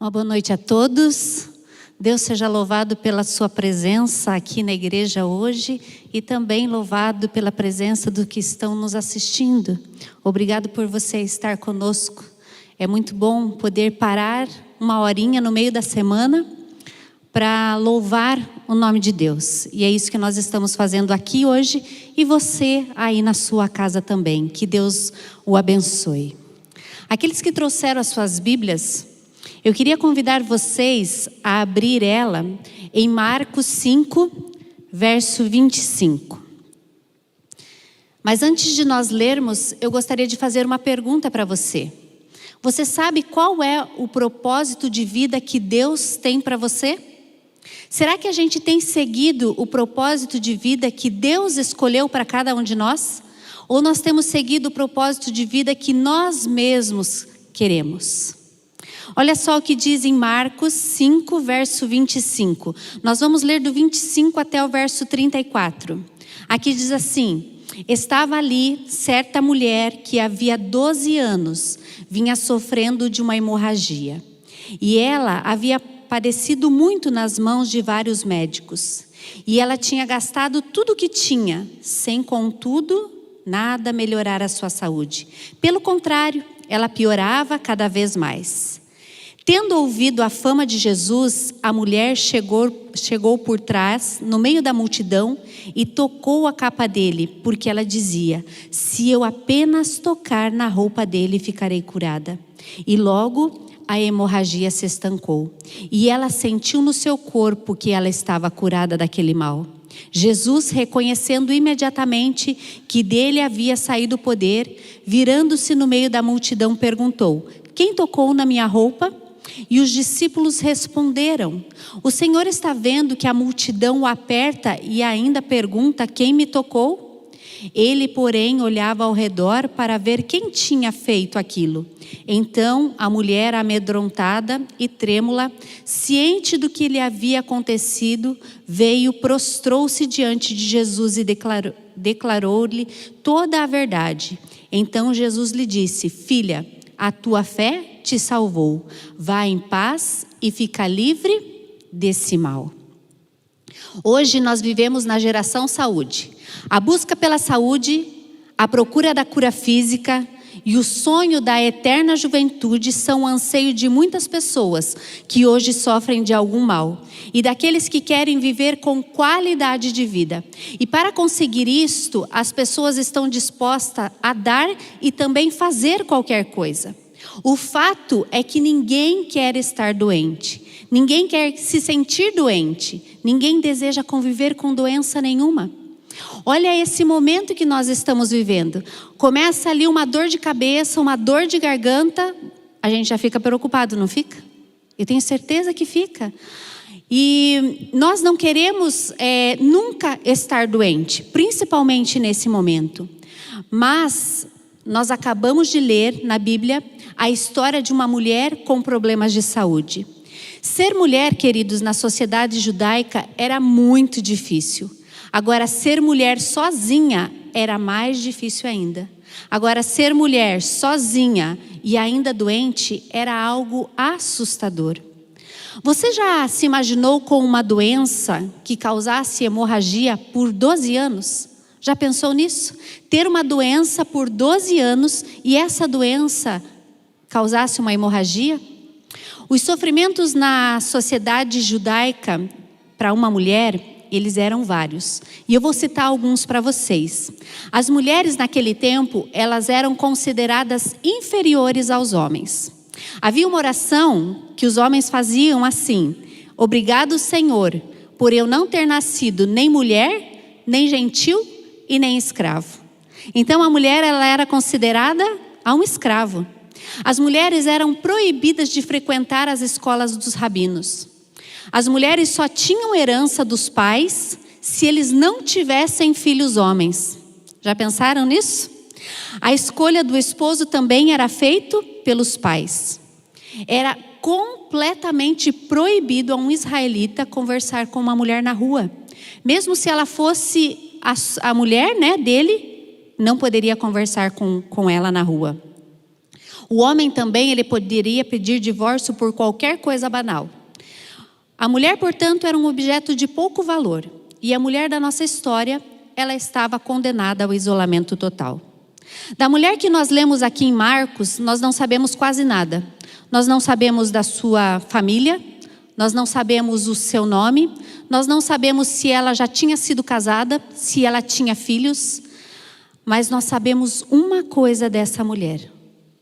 Uma boa noite a todos. Deus seja louvado pela sua presença aqui na igreja hoje e também louvado pela presença dos que estão nos assistindo. Obrigado por você estar conosco. É muito bom poder parar uma horinha no meio da semana para louvar o nome de Deus. E é isso que nós estamos fazendo aqui hoje e você aí na sua casa também. Que Deus o abençoe. Aqueles que trouxeram as suas Bíblias, eu queria convidar vocês a abrir ela em Marcos 5, verso 25. Mas antes de nós lermos, eu gostaria de fazer uma pergunta para você. Você sabe qual é o propósito de vida que Deus tem para você? Será que a gente tem seguido o propósito de vida que Deus escolheu para cada um de nós? Ou nós temos seguido o propósito de vida que nós mesmos queremos? Olha só o que diz em Marcos 5, verso 25. Nós vamos ler do 25 até o verso 34. Aqui diz assim: estava ali certa mulher que havia 12 anos vinha sofrendo de uma hemorragia. E ela havia padecido muito nas mãos de vários médicos. E ela tinha gastado tudo o que tinha, sem contudo nada melhorar a sua saúde. Pelo contrário, ela piorava cada vez mais. Tendo ouvido a fama de Jesus, a mulher chegou por trás, no meio da multidão, e tocou a capa dele, porque ela dizia: se eu apenas tocar na roupa dele, ficarei curada. E logo a hemorragia se estancou, e ela sentiu no seu corpo que ela estava curada daquele mal. Jesus, reconhecendo imediatamente que dele havia saído o poder, virando-se no meio da multidão, perguntou: quem tocou na minha roupa? E os discípulos responderam: o Senhor está vendo que a multidão o aperta e ainda pergunta: quem me tocou? Ele, porém, olhava ao redor para ver quem tinha feito aquilo. Então a mulher, amedrontada e trêmula, ciente do que lhe havia acontecido, veio, prostrou-se diante de Jesus e declarou-lhe toda a verdade. Então Jesus lhe disse: filha, a tua fé te salvou. Vá em paz e fica livre desse mal. Hoje nós vivemos na geração saúde. A busca pela saúde, a procura da cura física e o sonho da eterna juventude são o anseio de muitas pessoas que hoje sofrem de algum mal e daqueles que querem viver com qualidade de vida. E para conseguir isto, as pessoas estão dispostas a dar e também fazer qualquer coisa. O fato é que ninguém quer estar doente, ninguém quer se sentir doente, ninguém deseja conviver com doença nenhuma. Olha esse momento que nós estamos vivendo. Começa ali uma dor de cabeça, uma dor de garganta, a gente já fica preocupado, não fica? Eu tenho certeza que fica. E nós não queremos nunca estar doente, principalmente nesse momento. Mas nós acabamos de ler na Bíblia a história de uma mulher com problemas de saúde. Ser mulher, queridos, na sociedade judaica era muito difícil. Agora, ser mulher sozinha era mais difícil ainda. Agora, ser mulher sozinha e ainda doente era algo assustador. Você já se imaginou com uma doença que causasse hemorragia por 12 anos? Já pensou nisso? Ter uma doença por 12 anos e essa doença causasse uma hemorragia? Os sofrimentos na sociedade judaica para uma mulher, eles eram vários. E eu vou citar alguns para vocês. As mulheres naquele tempo, elas eram consideradas inferiores aos homens. Havia uma oração que os homens faziam assim: obrigado, Senhor, por eu não ter nascido nem mulher, nem gentil e nem escravo. Então a mulher, ela era considerada um escravo. As mulheres eram proibidas de frequentar as escolas dos rabinos. As mulheres só tinham herança dos pais se eles não tivessem filhos homens. Já pensaram nisso? A escolha do esposo também era feita pelos pais. Era completamente proibido a um israelita conversar com uma mulher na rua. Mesmo se ela fosse a mulher, dele, não poderia conversar com ela na rua. O homem também, ele poderia pedir divórcio por qualquer coisa banal. A mulher, portanto, era um objeto de pouco valor. E a mulher da nossa história, ela estava condenada ao isolamento total. Da mulher que nós lemos aqui em Marcos, nós não sabemos quase nada. Nós não sabemos da sua família, nós não sabemos o seu nome, nós não sabemos se ela já tinha sido casada, se ela tinha filhos, mas nós sabemos uma coisa dessa mulher.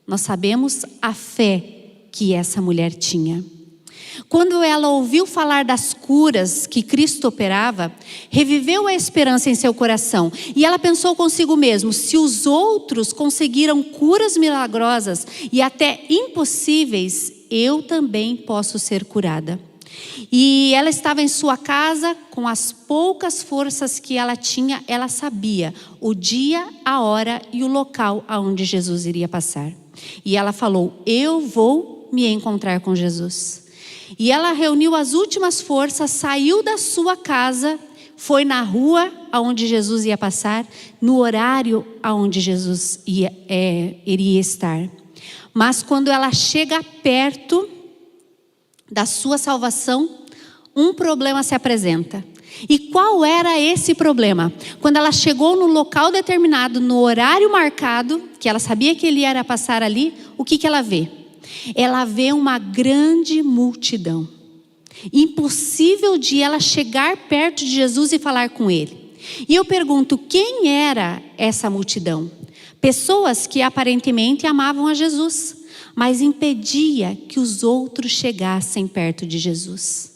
Nós sabemos a fé que essa mulher tinha. Quando ela ouviu falar das curas que Cristo operava, reviveu a esperança em seu coração. E ela pensou consigo mesma: se os outros conseguiram curas milagrosas e até impossíveis, eu também posso ser curada. E ela estava em sua casa, com as poucas forças que ela tinha, ela sabia o dia, a hora e o local aonde Jesus iria passar. E ela falou: eu vou me encontrar com Jesus. E ela reuniu as últimas forças, saiu da sua casa, foi na rua aonde Jesus ia passar, no horário aonde Jesus iria estar. Mas quando ela chega perto da sua salvação, um problema se apresenta. E qual era esse problema? Quando ela chegou no local determinado, no horário marcado, que ela sabia que ele ia passar ali, o que ela vê? Ela vê uma grande multidão. Impossível de ela chegar perto de Jesus e falar com ele. E eu pergunto, quem era essa multidão? Pessoas que aparentemente amavam a Jesus, mas impedia que os outros chegassem perto de Jesus.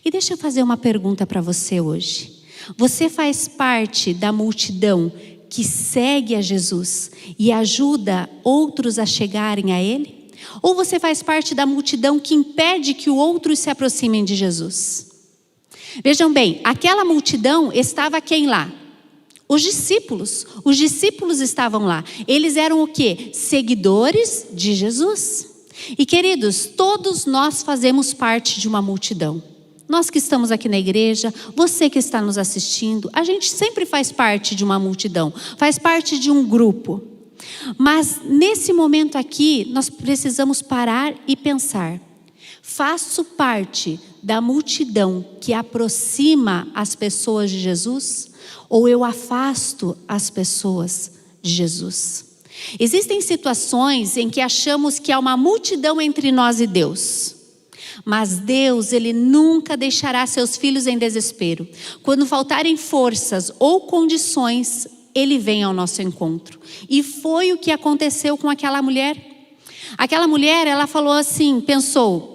E deixa eu fazer uma pergunta para você hoje. Você faz parte da multidão que segue a Jesus e ajuda outros a chegarem a Ele? Ou você faz parte da multidão que impede que outros se aproximem de Jesus? Vejam bem, aquela multidão estava quem lá? Os discípulos. Os discípulos estavam lá. Eles eram o quê? Seguidores de Jesus. E queridos, todos nós fazemos parte de uma multidão. Nós que estamos aqui na igreja, você que está nos assistindo, a gente sempre faz parte de uma multidão, faz parte de um grupo. Mas nesse momento aqui, nós precisamos parar e pensar: faço parte da multidão que aproxima as pessoas de Jesus? Ou eu afasto as pessoas de Jesus? Existem situações em que achamos que há uma multidão entre nós e Deus. Mas Deus, Ele nunca deixará seus filhos em desespero. Quando faltarem forças ou condições, Ele vem ao nosso encontro. E foi o que aconteceu com aquela mulher. Aquela mulher, ela falou assim, pensou: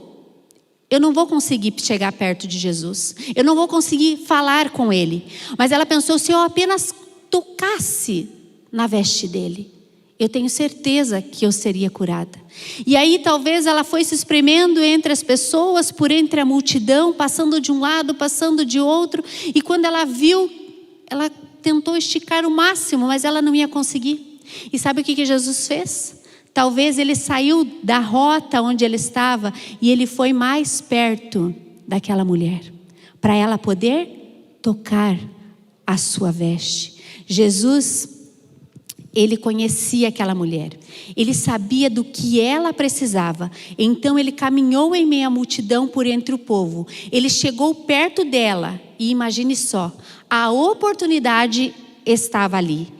eu não vou conseguir chegar perto de Jesus. Eu não vou conseguir falar com Ele. Mas ela pensou: se eu apenas tocasse na veste dele, eu tenho certeza que eu seria curada. E aí talvez ela foi se espremendo entre as pessoas, por entre a multidão, passando de um lado, passando de outro. E quando ela viu, ela tentou esticar o máximo, mas ela não ia conseguir. E sabe o que Jesus fez? Talvez ele saiu da rota onde ele estava e ele foi mais perto daquela mulher, para ela poder tocar a sua veste. Jesus, ele conhecia aquela mulher, ele sabia do que ela precisava. Então ele caminhou em meio à multidão por entre o povo. Ele chegou perto dela e imagine só, a oportunidade estava ali.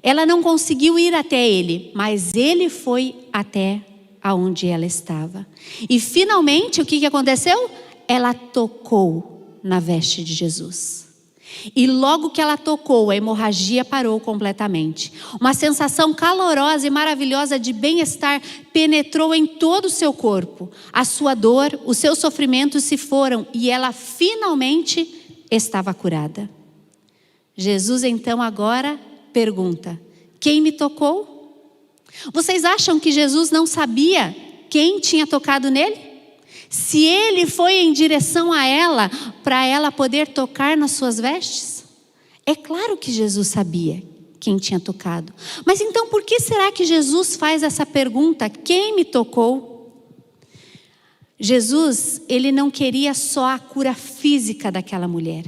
Ela não conseguiu ir até ele, mas ele foi até aonde ela estava. E finalmente o que aconteceu? Ela tocou na veste de Jesus. E logo que ela tocou, a hemorragia parou completamente. Uma sensação calorosa e maravilhosa de bem-estar penetrou em todo o seu corpo. A sua dor, os seus sofrimentos se foram e ela finalmente estava curada. Jesus então agora pergunta: quem me tocou? Vocês acham que Jesus não sabia quem tinha tocado nele? Se ele foi em direção a ela, para ela poder tocar nas suas vestes? É claro que Jesus sabia quem tinha tocado. Mas então por que será que Jesus faz essa pergunta? Quem me tocou? Jesus, ele não queria só a cura física daquela mulher,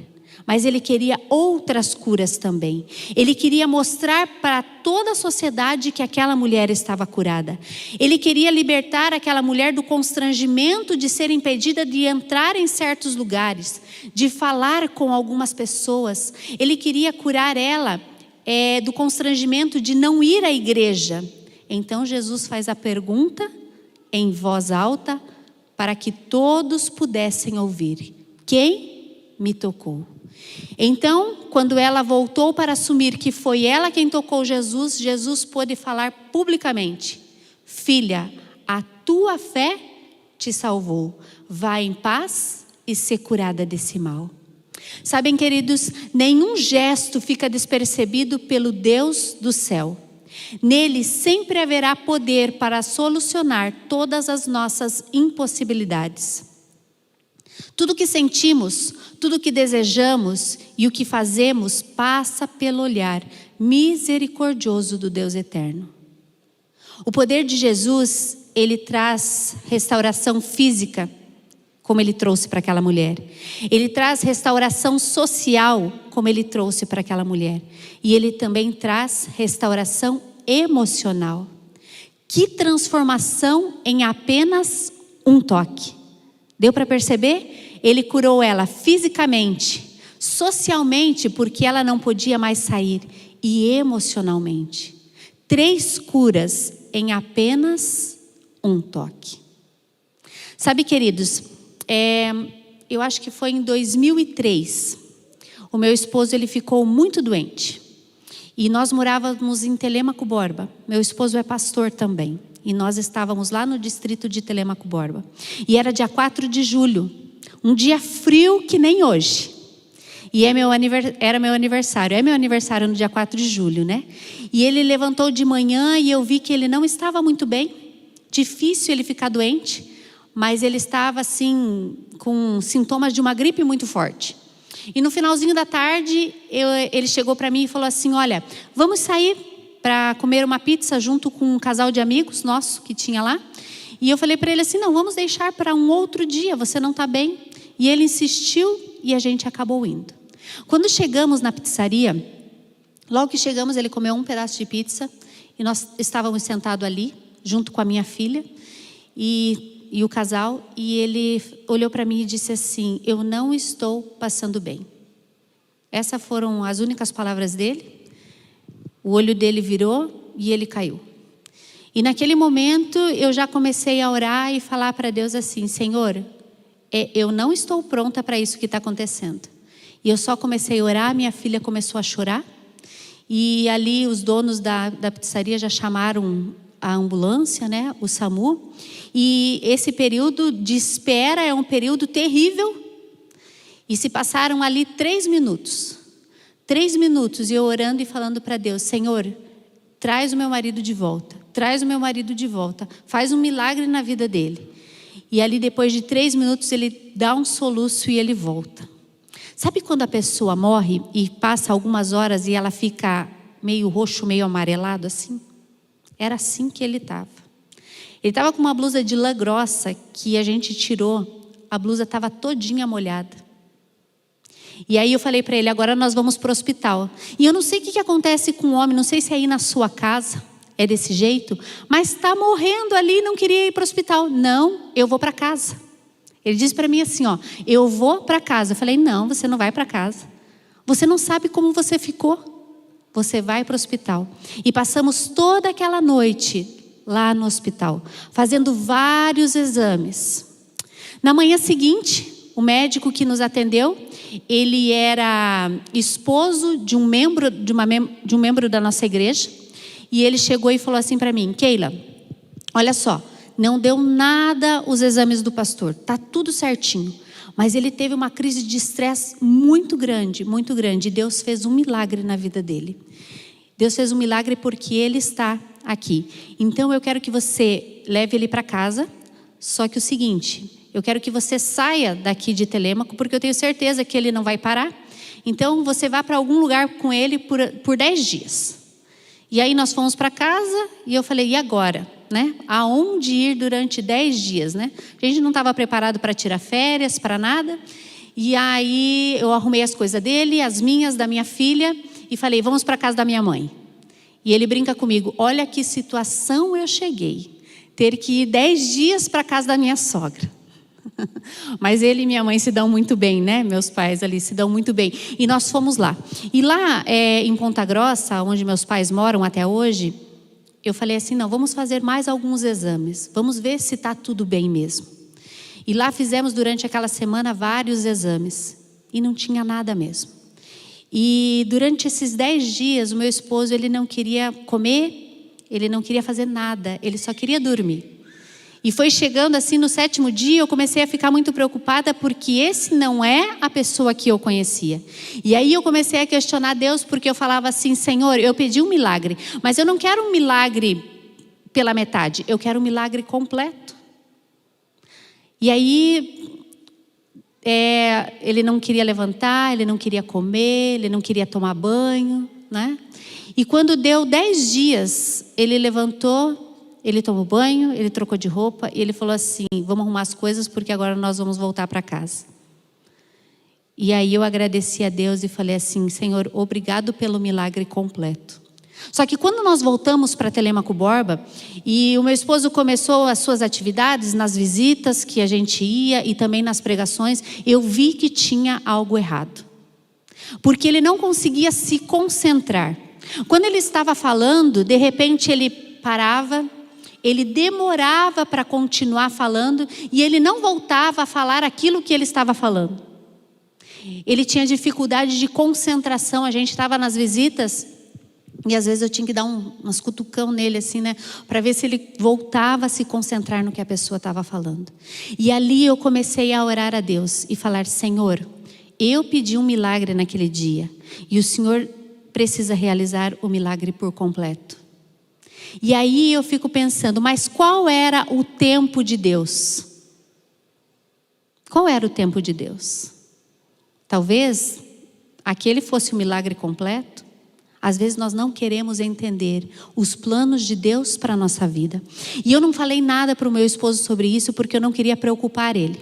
Mas ele queria outras curas também. Ele queria mostrar para toda a sociedade que aquela mulher estava curada. Ele queria libertar aquela mulher do constrangimento de ser impedida de entrar em certos lugares, de falar com algumas pessoas. Ele queria curar ela do constrangimento de não ir à igreja. Então Jesus faz a pergunta em voz alta para que todos pudessem ouvir: quem me tocou? Então, quando ela voltou para assumir que foi ela quem tocou Jesus, Jesus pôde falar publicamente: filha, a tua fé te salvou. Vá em paz e ser curada desse mal. Sabem, queridos, nenhum gesto fica despercebido pelo Deus do céu. Nele sempre haverá poder para solucionar todas as nossas impossibilidades. Tudo que sentimos, tudo que desejamos e o que fazemos passa pelo olhar misericordioso do Deus eterno. O poder de Jesus, ele traz restauração física, como ele trouxe para aquela mulher. Ele traz restauração social, como ele trouxe para aquela mulher. E ele também traz restauração emocional. Que transformação em apenas um toque. Deu para perceber? Ele curou ela fisicamente, socialmente, porque ela não podia mais sair, e emocionalmente. 3 curas em apenas um toque. Sabe, queridos, eu acho que foi em 2003. O meu esposo, ele ficou muito doente. E nós morávamos em Telêmaco Borba. Meu esposo é pastor também. E nós estávamos lá no distrito de Telêmaco Borba. E era dia 4 de julho. Um dia frio que nem hoje. E era meu aniversário. É meu aniversário no dia 4 de julho, né? E ele levantou de manhã e eu vi que ele não estava muito bem. Difícil ele ficar doente. Mas ele estava assim, com sintomas de uma gripe muito forte. E no finalzinho da tarde, ele chegou para mim e falou assim: olha, vamos sair para comer uma pizza junto com um casal de amigos nosso que tinha lá. E eu falei para ele assim: não, vamos deixar para um outro dia, você não está bem. E ele insistiu e a gente acabou indo. Quando chegamos na pizzaria, logo que chegamos, ele comeu um pedaço de pizza. E nós estávamos sentados ali, junto com a minha filha e o casal. E ele olhou para mim e disse assim: eu não estou passando bem. Essas foram as únicas palavras dele. O olho dele virou e ele caiu. E naquele momento eu já comecei a orar e falar para Deus assim: Senhor, eu não estou pronta para isso que está acontecendo. E eu só comecei a orar, minha filha começou a chorar. E ali os donos da pizzaria já chamaram a ambulância, né, o SAMU. E esse período de espera é um período terrível. E se passaram ali 3 minutos. 3 minutos e eu orando e falando para Deus: Senhor, traz o meu marido de volta. Traz o meu marido de volta. Faz um milagre na vida dele. E ali depois de 3 minutos ele dá um soluço e ele volta. Sabe quando a pessoa morre e passa algumas horas e ela fica meio roxo, meio amarelado assim? Era assim que ele estava. Ele estava com uma blusa de lã grossa que a gente tirou. A blusa estava todinha molhada. E aí eu falei para ele: agora nós vamos para o hospital. E eu não sei o que acontece com o homem, não sei se aí na sua casa é desse jeito, mas está morrendo ali e não queria ir para o hospital. Não, eu vou para casa. Ele disse para mim assim, ó: eu vou para casa. Eu falei: não, você não vai para casa. Você não sabe como você ficou. Você vai para o hospital. E passamos toda aquela noite lá no hospital, fazendo vários exames. Na manhã seguinte, o médico que nos atendeu, ele era esposo de um membro da nossa igreja. E ele chegou e falou assim para mim: Keila, olha só, não deu nada os exames do pastor, tá tudo certinho. Mas ele teve uma crise de estresse muito grande, muito grande. E Deus fez um milagre na vida dele. Deus fez um milagre porque ele está aqui. Então eu quero que você leve ele para casa. Só que o seguinte, eu quero que você saia daqui de Telêmaco, porque eu tenho certeza que ele não vai parar. Então você vá para algum lugar com ele por 10 dias. E aí nós fomos para casa e eu falei: e agora? Né? Aonde ir durante 10 dias? Né? A gente não estava preparado para tirar férias, para nada. E aí eu arrumei as coisas dele, as minhas, da minha filha, e falei, vamos para a casa da minha mãe. E ele brinca comigo, olha que situação eu cheguei. Ter que ir 10 dias para a casa da minha sogra. Mas ele e minha mãe se dão muito bem, né? Meus pais ali se dão muito bem. E nós fomos lá. E lá em Ponta Grossa, onde meus pais moram até hoje, eu falei assim, não, vamos fazer mais alguns exames. Vamos ver se está tudo bem mesmo. E lá fizemos durante aquela semana vários exames. E não tinha nada mesmo. E durante esses 10 dias, o meu esposo, ele não queria comer, ele não queria fazer nada, ele só queria dormir. E foi chegando assim no 7º dia, eu comecei a ficar muito preocupada, porque esse não é a pessoa que eu conhecia. E aí eu comecei a questionar Deus, porque eu falava assim, Senhor, eu pedi um milagre, mas eu não quero um milagre pela metade, eu quero um milagre completo. E aí, ele não queria levantar, ele não queria comer, ele não queria tomar banho, né? E quando deu 10 dias, ele levantou, ele tomou banho, ele trocou de roupa e ele falou assim, vamos arrumar as coisas porque agora nós vamos voltar para casa. E aí eu agradeci a Deus e falei assim, Senhor, obrigado pelo milagre completo. Só que quando nós voltamos para Telêmaco Borba e o meu esposo começou as suas atividades nas visitas que a gente ia e também nas pregações, eu vi que tinha algo errado. Porque ele não conseguia se concentrar. Quando ele estava falando, de repente ele parava, ele demorava para continuar falando e ele não voltava a falar aquilo que ele estava falando. Ele tinha dificuldade de concentração, a gente estava nas visitas e às vezes eu tinha que dar umas cutucão nele assim, né? Para ver se ele voltava a se concentrar no que a pessoa estava falando. E ali eu comecei a orar a Deus e falar, Senhor, eu pedi um milagre naquele dia e o Senhor precisa realizar o milagre por completo. E aí eu fico pensando, mas qual era o tempo de Deus? Qual era o tempo de Deus? Talvez aquele fosse o milagre completo. Às vezes nós não queremos entender os planos de Deus para a nossa vida. E eu não falei nada para o meu esposo sobre isso porque eu não queria preocupar ele.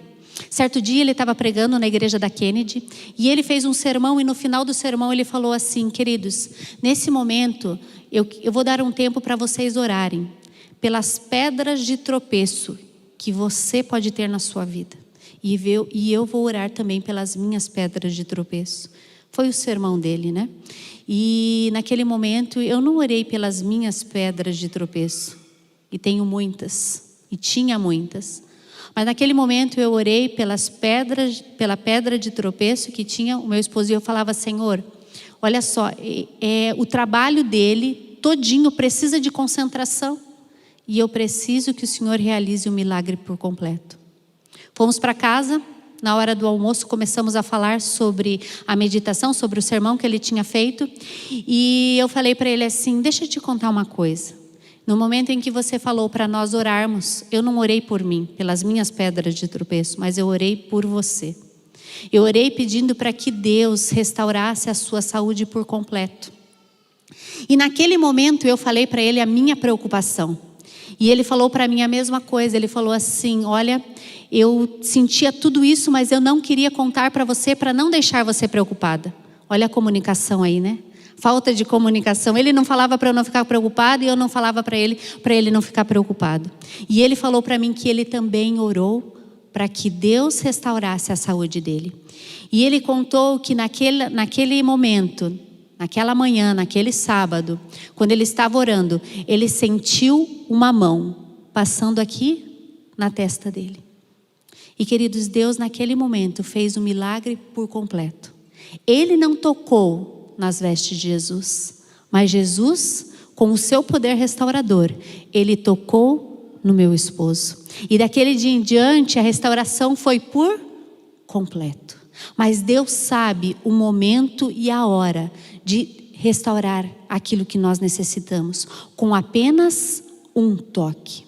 Certo dia ele estava pregando na igreja da Kennedy e ele fez um sermão e no final do sermão ele falou assim, queridos, nesse momento eu vou dar um tempo para vocês orarem pelas pedras de tropeço que você pode ter na sua vida. E eu vou orar também pelas minhas pedras de tropeço. Foi o sermão dele, né? E naquele momento eu não orei pelas minhas pedras de tropeço. E tenho muitas, e tinha muitas. Mas naquele momento eu orei pela pedra de tropeço que tinha o meu esposo. E eu falava, Senhor, olha só, o trabalho dele todinho precisa de concentração. E eu preciso que o Senhor realize o milagre por completo. Fomos para casa, na hora do almoço começamos a falar sobre a meditação, sobre o sermão que ele tinha feito. E eu falei para ele assim, deixa eu te contar uma coisa. No momento em que você falou para nós orarmos, eu não orei por mim, pelas minhas pedras de tropeço, mas eu orei por você. Eu orei pedindo para que Deus restaurasse a sua saúde por completo. E naquele momento eu falei para ele a minha preocupação. E ele falou para mim a mesma coisa, ele falou assim, olha, eu sentia tudo isso, mas eu não queria contar para você, para não deixar você preocupada. Olha a comunicação aí, né? Falta de comunicação. Ele não falava para eu não ficar preocupada e eu não falava para ele não ficar preocupado. E ele falou para mim que ele também orou para que Deus restaurasse a saúde dele. E ele contou que naquele momento, naquela manhã, naquele sábado, quando ele estava orando, ele sentiu uma mão passando aqui na testa dele. E queridos, Deus naquele momento fez um milagre por completo. Ele não tocou nas vestes de Jesus, mas Jesus, com o seu poder restaurador, ele tocou no meu esposo. E daquele dia em diante a restauração foi por completo. Mas Deus sabe o momento e a hora de restaurar aquilo que nós necessitamos, com apenas um toque.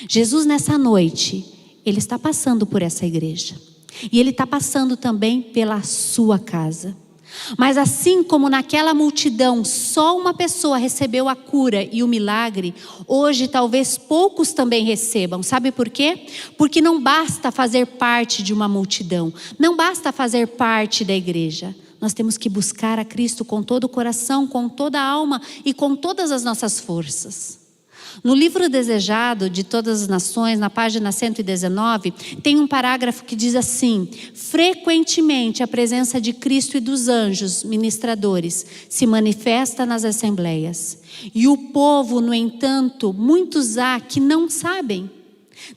Jesus nessa noite, ele está passando por essa igreja. E ele está passando também pela sua casa. Mas assim como naquela multidão só uma pessoa recebeu a cura e o milagre, hoje talvez poucos também recebam. Sabe por quê? Porque não basta fazer parte de uma multidão, não basta fazer parte da igreja. Nós temos que buscar a Cristo com todo o coração, com toda a alma e com todas as nossas forças. No livro Desejado de Todas as Nações, na página 119, tem um parágrafo que diz assim: frequentemente a presença de Cristo e dos anjos ministradores se manifesta nas assembleias. E o povo, no entanto, muitos há que não sabem,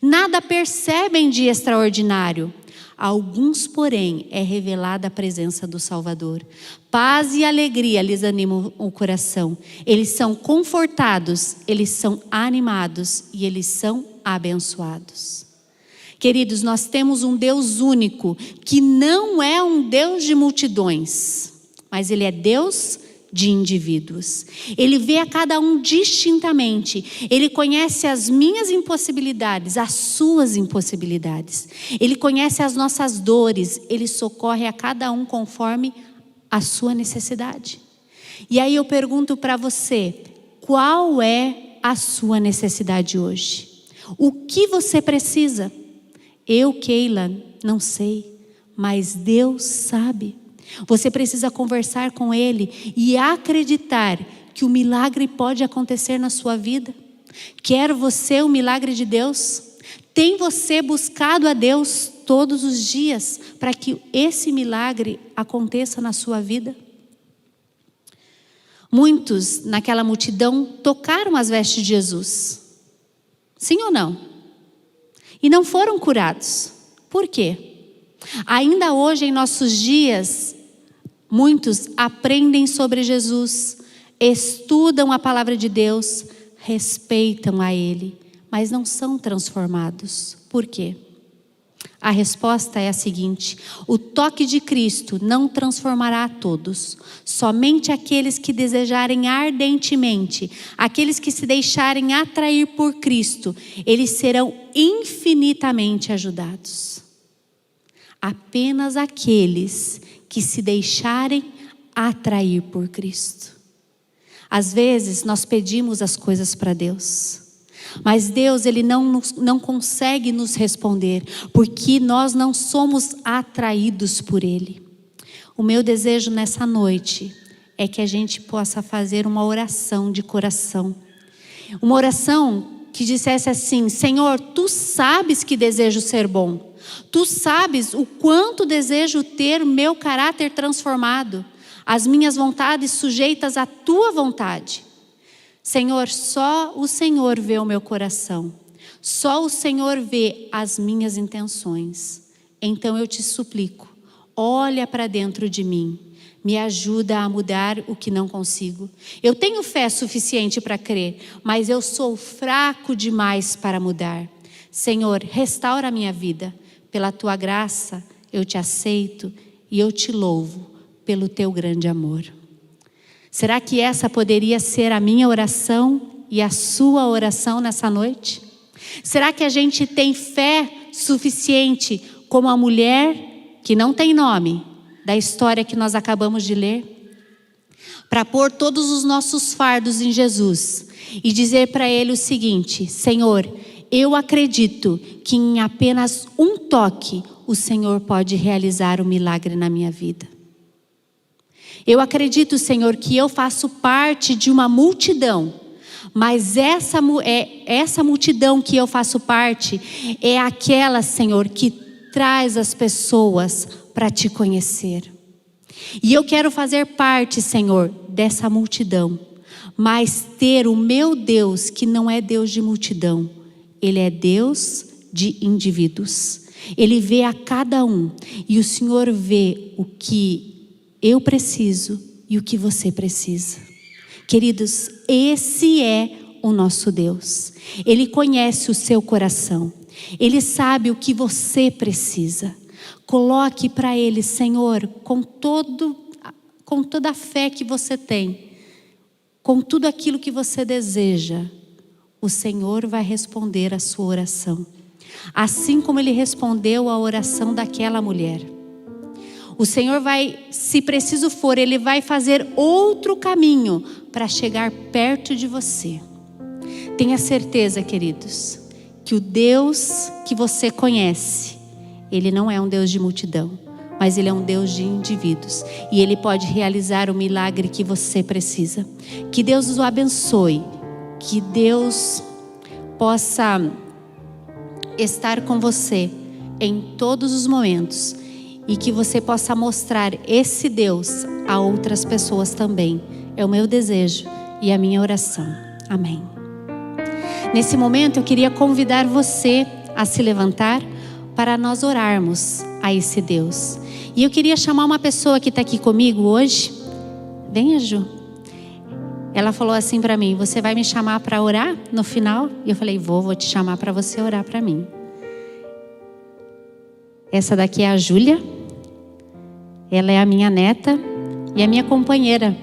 nada percebem de extraordinário. A alguns, porém, é revelada a presença do Salvador. Paz e alegria lhes animam o coração. Eles são confortados, eles são animados e eles são abençoados. Queridos, nós temos um Deus único, que não é um Deus de multidões, mas Ele é Deus de indivíduos. Ele vê a cada um distintamente. Ele conhece as minhas impossibilidades, as suas impossibilidades. Ele conhece as nossas dores. Ele socorre a cada um conforme a sua necessidade. E aí eu pergunto para você, qual é a sua necessidade hoje? O que você precisa? Eu, Keila, não sei, mas Deus sabe. Você precisa conversar com Ele e acreditar que o milagre pode acontecer na sua vida. Quer você o milagre de Deus? Tem você buscado a Deus todos os dias para que esse milagre aconteça na sua vida? Muitos naquela multidão tocaram as vestes de Jesus. Sim ou não? E não foram curados. Por quê? Ainda hoje em nossos dias, muitos aprendem sobre Jesus, estudam a palavra de Deus, respeitam a Ele, mas não são transformados. Por quê? A resposta é a seguinte: o toque de Cristo não transformará a todos. Somente aqueles que desejarem ardentemente, aqueles que se deixarem atrair por Cristo, eles serão infinitamente ajudados. Apenas aqueles que se deixarem atrair por Cristo. Às vezes nós pedimos as coisas para Deus, mas Deus Ele não consegue nos responder, porque nós não somos atraídos por Ele. O meu desejo nessa noite é que a gente possa fazer uma oração de coração. Uma oração que dissesse assim: Senhor, Tu sabes que desejo ser bom. Tu sabes o quanto desejo ter meu caráter transformado, as minhas vontades sujeitas à Tua vontade. Senhor, só o Senhor vê o meu coração. Só o Senhor vê as minhas intenções. Então eu te suplico, olha para dentro de mim. Me ajuda a mudar o que não consigo. Eu tenho fé suficiente para crer, mas eu sou fraco demais para mudar. Senhor, restaura a minha vida. Pela Tua graça, eu te aceito e eu te louvo pelo Teu grande amor. Será que essa poderia ser a minha oração e a sua oração nessa noite? Será que a gente tem fé suficiente como a mulher que não tem nome, da história que nós acabamos de ler, para pôr todos os nossos fardos em Jesus e dizer para Ele o seguinte: Senhor, eu acredito que em apenas um toque o Senhor pode realizar um milagre na minha vida. Eu acredito, Senhor, que eu faço parte de uma multidão, mas essa multidão que eu faço parte é aquela, Senhor, que traz as pessoas para Te conhecer. E eu quero fazer parte, Senhor, dessa multidão, mas ter o meu Deus, que não é Deus de multidão, Ele é Deus de indivíduos. Ele vê a cada um, e o Senhor vê o que eu preciso e o que você precisa. Queridos, esse é o nosso Deus. Ele conhece o seu coração. Ele sabe o que você precisa. Coloque para Ele, Senhor, com toda a fé que você tem, com tudo aquilo que você deseja, o Senhor vai responder a sua oração. Assim como Ele respondeu a oração daquela mulher. O Senhor vai, se preciso for, Ele vai fazer outro caminho para chegar perto de você. Tenha certeza, queridos, que o Deus que você conhece, Ele não é um Deus de multidão, mas Ele é um Deus de indivíduos. E Ele pode realizar o milagre que você precisa. Que Deus o abençoe. Que Deus possa estar com você em todos os momentos. E que você possa mostrar esse Deus a outras pessoas também. É o meu desejo e a minha oração. Amém. Nesse momento eu queria convidar você a se levantar para nós orarmos a esse Deus. E eu queria chamar uma pessoa que está aqui comigo hoje. Venha, Ju. Ela falou assim para mim: você vai me chamar para orar no final? E eu falei: vou te chamar para você orar para mim. Essa daqui é a Júlia. Ela é a minha neta e a minha companheira.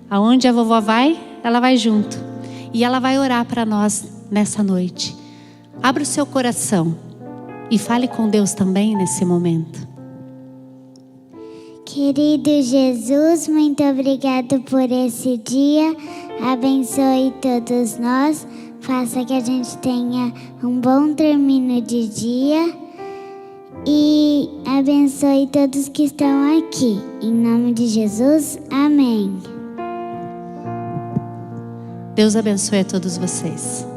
Aonde a vovó vai, ela vai junto. E ela vai orar para nós nessa noite. Abra o seu coração e fale com Deus também nesse momento. Querido Jesus, muito obrigado por esse dia. Abençoe todos nós. Faça que a gente tenha um bom término de dia. E abençoe todos que estão aqui. Em nome de Jesus, amém. Deus abençoe a todos vocês.